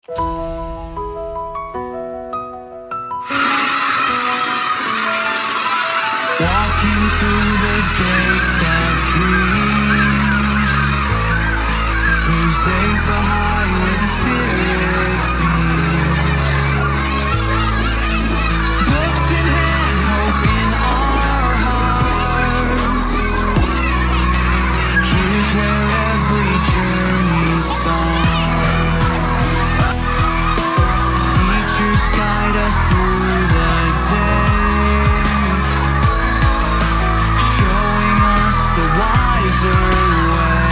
Walking through the gates of dreams, Huzaifa high where the spirit beams. Books in hand, hope in our hearts. Here's where every journey starts. Teachers guide us through the day, the wiser way.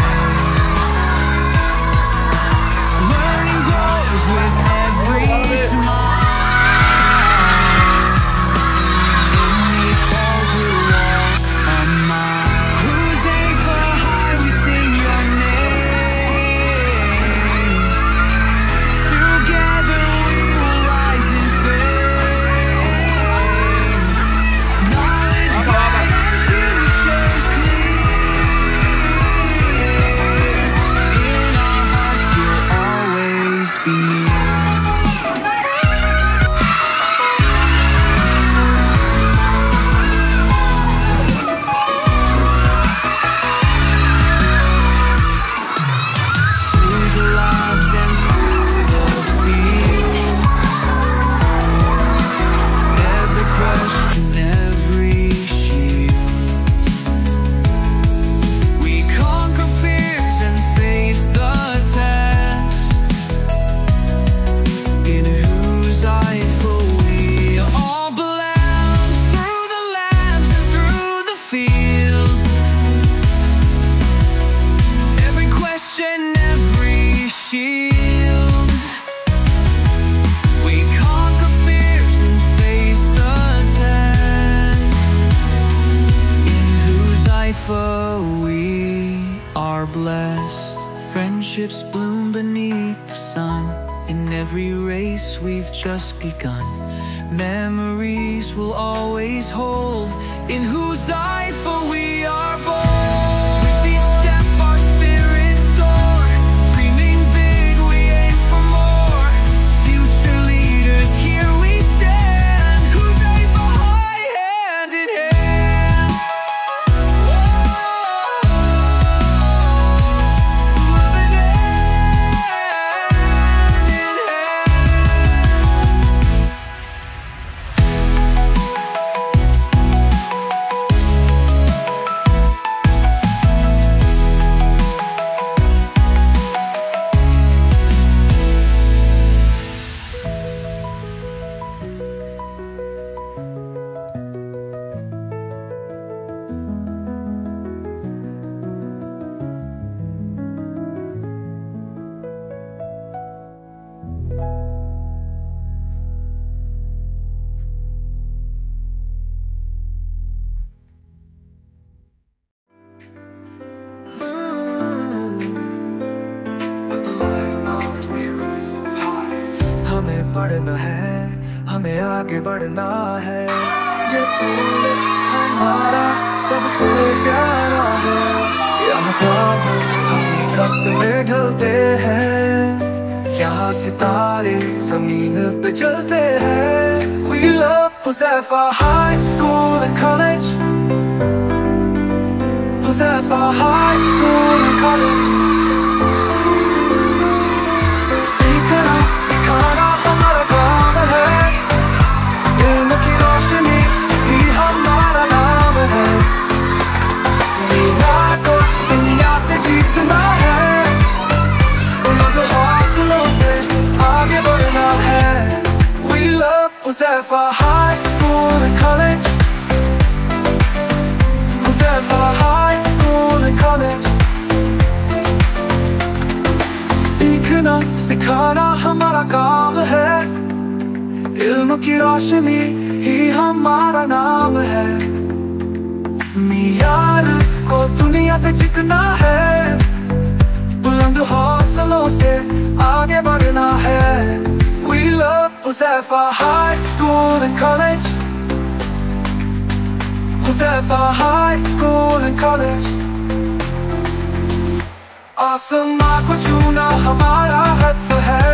Learning grows with every smile. In these halls we'll walk a mile. Huzaifa high, we sing your name. Together we will rise in fame. Knowledge guide and futures clear. We are blessed. Friendships bloom beneath the sun. In every race we've just begun. Memories will always hold. In Huzaifa we are born. With each step our spirits soar. Dreaming big, we aim for more. Future leaders, here we stand. Huzaifa high, hand in hand. हमें पढ़ना है, हमें आगे बढ़ना है। ये school हमारा सबसे प्यारा है। यहाँ ख्वाब हकीकत में ढलते हैं। यहाँ सितारे ज़मीन पे चलते हैं। We love Huzaifa High School and College. Huzaifa High School and College. सीखना सिखाना हमारा काम है। इल्म की रोशनी ही हमारा नाम है। दुनिया को दुनिया से जीतना है। बुलंद हौसलों से आगे बढ़ना है। We love Huzaifa High School and College. Huzaifa High School and College. सीखना सिखाना हमारा काम है। इल्म की रोशनी ही हमारा नाम है। मियार को दुनिया से जीतना है। बुलंद हौसलों से आगे बढ़ना है। We love Huzaifa High School and College. Huzaifa High School and College. आसमां को छूना हमारा हक है।